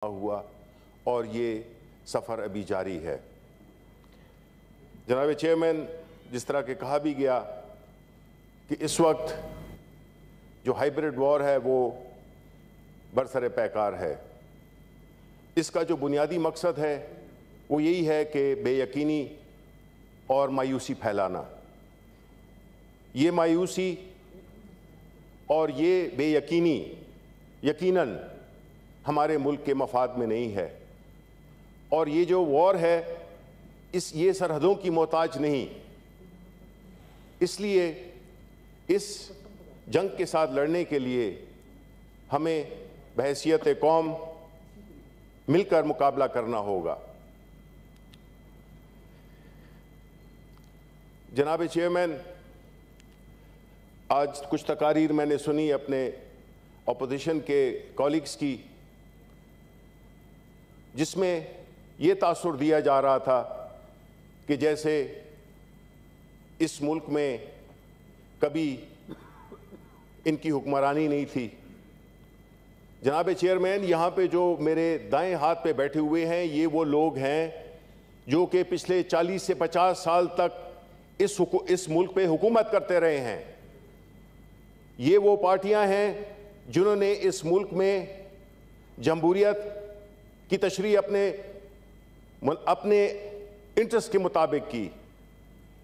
ہوا اور یہ سفر ابھی جاری ہے۔ جناب چیئرمین، جس طرح کہ کہا بھی گیا کہ اس وقت جو ہائبرڈ وار ہے وہ برسر پیکار ہے۔ اس کا جو بنیادی مقصد ہے وہ یہی ہے کہ بے یقینی اور مایوسی پھیلانا۔ یہ مایوسی اور یہ بے یقینی یقیناً ہمارے ملک کے مفاد میں نہیں ہے، اور یہ جو وار ہے یہ سرحدوں کی محتاج نہیں۔ اس لیے اس جنگ کے ساتھ لڑنے کے لیے ہمیں بحیثیت قوم مل کر مقابلہ کرنا ہوگا۔ جناب چیئرمین، آج کچھ تقاریر میں نے سنی اپنے اپوزیشن کے کولیگز کی، جس میں یہ تاثر دیا جا رہا تھا کہ جیسے اس ملک میں کبھی ان کی حکمرانی نہیں تھی۔ جناب چیئرمین، یہاں پہ جو میرے دائیں ہاتھ پہ بیٹھے ہوئے ہیں یہ وہ لوگ ہیں جو کہ پچھلے 40 سے 50 سال تک اس ملک پہ حکومت کرتے رہے ہیں۔ یہ وہ پارٹیاں ہیں جنہوں نے اس ملک میں جمہوریت کی تشریح اپنے انٹرسٹ کے مطابق کی۔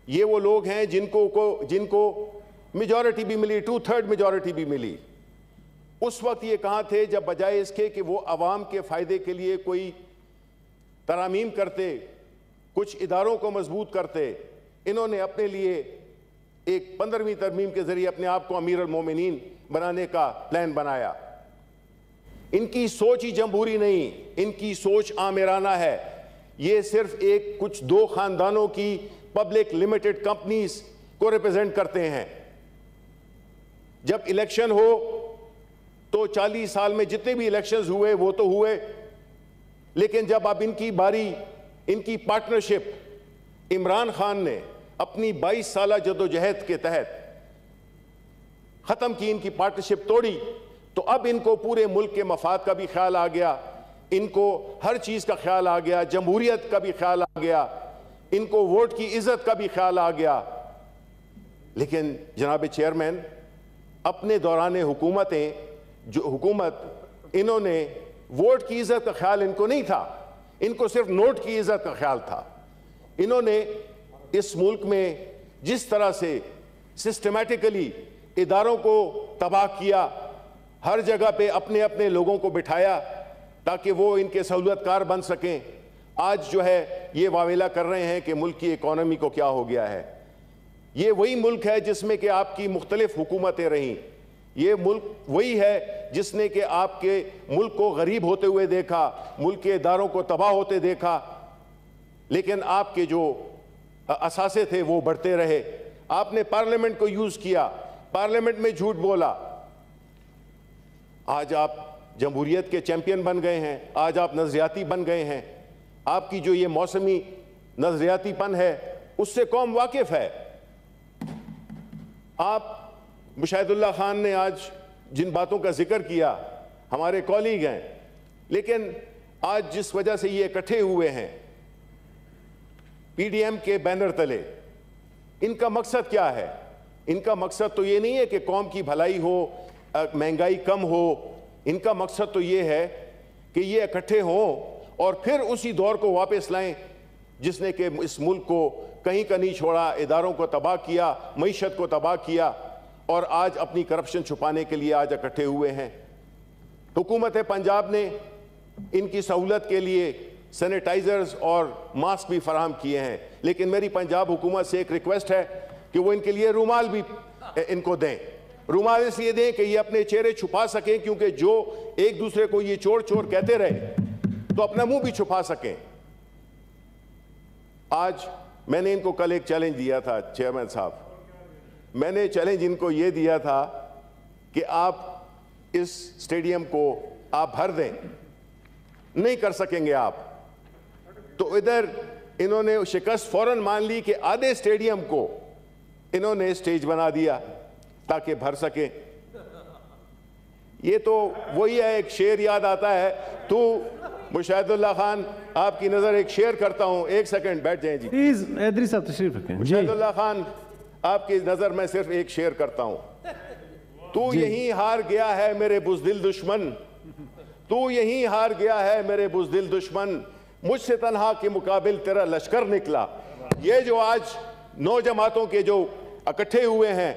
یہ وہ لوگ ہیں جن کو میجورٹی بھی ملی، 2/3 میجورٹی بھی ملی۔ اس وقت یہ کہاں تھے جب بجائے اس کے کہ وہ عوام کے فائدے کے لیے کوئی ترامیم کرتے، کچھ اداروں کو مضبوط کرتے، انہوں نے اپنے لیے ایک 15ویں ترمیم کے ذریعے اپنے آپ کو امیر المومنین بنانے کا پلان بنایا۔ ان کی سوچ ہی جمہوری نہیں، ان کی سوچ آمیرانہ ہے۔ یہ صرف کچھ دو خاندانوں کی پبلک لمیٹڈ کمپنیز کو ریپرزینٹ کرتے ہیں۔ جب الیکشن ہو تو 40 سال میں جتنے بھی الیکشنز ہوئے وہ تو ہوئے، لیکن جب اب ان کی باری، ان کی پارٹنرشپ عمران خان نے اپنی 22 سالہ جدوجہد کے تحت ختم کی، ان کی پارٹنرشپ توڑی، تو اب ان کو پورے ملک کے مفاد کا بھی خیال آ گیا، ان کو ہر چیز کا خیال آ گیا، جمہوریت کا بھی خیال آ گیا، ان کو ووٹ کی عزت کا بھی خیال آ گیا۔ لیکن جناب چیئرمین، اپنے دوران حکومت انہوں نے ووٹ کی عزت کا خیال ان کو نہیں تھا، ان کو صرف نوٹ کی عزت کا خیال تھا۔ انہوں نے اس ملک میں جس طرح سے سسٹمیٹکلی اداروں کو تباہ کیا، ہر جگہ پہ اپنے اپنے لوگوں کو بٹھایا تاکہ وہ ان کے سہولت کار بن سکیں، آج جو ہے یہ واویلہ کر رہے ہیں کہ ملک کی اکانومی کو کیا ہو گیا ہے۔ یہ وہی ملک ہے جس میں کہ آپ کی مختلف حکومتیں رہیں، یہ ملک وہی ہے جس نے کہ آپ کے ملک کو غریب ہوتے ہوئے دیکھا، ملک کے اداروں کو تباہ ہوتے دیکھا، لیکن آپ کے جو اثاثے تھے وہ بڑھتے رہے۔ آپ نے پارلیمنٹ کو یوز کیا، پارلیمنٹ میں جھوٹ بولا، آج آپ جمہوریت کے چیمپئن بن گئے ہیں، آج آپ نظریاتی بن گئے ہیں۔ آپ کی جو یہ موسمی نظریاتی پن ہے اس سے قوم واقف ہے۔ آپ مشاہد اللہ خان نے آج جن باتوں کا ذکر کیا، ہمارے کولیگ ہیں، لیکن آج جس وجہ سے یہ اکٹھے ہوئے ہیں پی ڈی ایم کے بینر تلے، ان کا مقصد کیا ہے؟ ان کا مقصد تو یہ نہیں ہے کہ قوم کی بھلائی ہو، مہنگائی کم ہو، ان کا مقصد تو یہ ہے کہ یہ اکٹھے ہوں اور پھر اسی دور کو واپس لائیں جس نے کہ اس ملک کو کہیں کا نہیں چھوڑا، اداروں کو تباہ کیا، معیشت کو تباہ کیا، اور آج اپنی کرپشن چھپانے کے لیے آج اکٹھے ہوئے ہیں۔ حکومت پنجاب نے ان کی سہولت کے لیے سینیٹائزرز اور ماسک بھی فراہم کیے ہیں، لیکن میری پنجاب حکومت سے ایک ریکویسٹ ہے کہ وہ ان کے لیے رومال بھی ان کو دیں۔ رومال اس لیے دیں کہ یہ اپنے چہرے چھپا سکیں، کیونکہ جو ایک دوسرے کو یہ چور چور کہتے رہے تو اپنا منہ بھی چھپا سکیں۔ آج میں نے ان کو کل ایک چیلنج دیا تھا چیئرمین صاحب، میں نے چیلنج ان کو یہ دیا تھا کہ آپ اس سٹیڈیم کو آپ بھر دیں، نہیں کر سکیں گے آپ، تو ادھر انہوں نے شکست فوراً مان لی کہ آدھے سٹیڈیم کو انہوں نے سٹیج بنا دیا تاکہ بھر سکیں۔ یہ تو وہی ہے، ایک شعر یاد آتا ہے، تو مشاہد اللہ خان آپ کی نظر ایک شعر کرتا ہوں، ایک سیکنڈ بیٹھ جائیں جی پلیز حیدری صاحب تشریف رکھیں. مشاہد اللہ خان آپ کی نظر میں صرف ایک شعر کرتا ہوں. تو یہیں ہار گیا ہے میرے بزدل دشمن، تو یہیں ہار گیا ہے میرے بزدل دشمن، مجھ سے تنہا کے مقابل تیرا لشکر نکلا. یہ جو آج 9 جماعتوں کے جو اکٹھے ہوئے ہیں،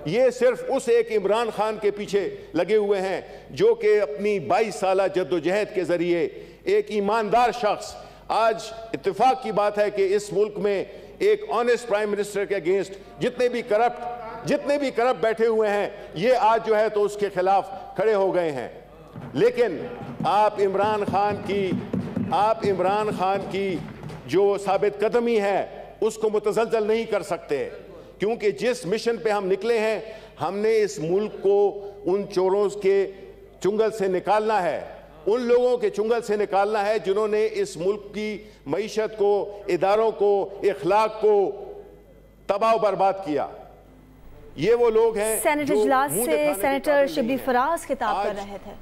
یہ صرف اس ایک عمران خان کے پیچھے لگے ہوئے ہیں جو کہ اپنی 22 سالہ جدوجہد کے ذریعے ایک ایماندار شخص، آج اتفاق کی بات ہے کہ اس ملک میں ایک آنیسٹ پرائم منسٹر کے اگینسٹ جتنے بھی کرپٹ بیٹھے ہوئے ہیں، یہ آج جو ہے تو اس کے خلاف کھڑے ہو گئے ہیں. لیکن آپ عمران خان کی جو ثابت قدمی ہے اس کو متزلزل نہیں کر سکتے، کیونکہ جس مشن پہ ہم نکلے ہیں، ہم نے اس ملک کو ان چوروں کے چنگل سے نکالنا ہے، ان لوگوں کے چنگل سے نکالنا ہے جنہوں نے اس ملک کی معیشت کو، اداروں کو، اخلاق کو تباہ و برباد کیا. یہ وہ لوگ ہیں سینٹ اجلاس سے سینیٹر شبلی فراز خطاب کر رہے تھے.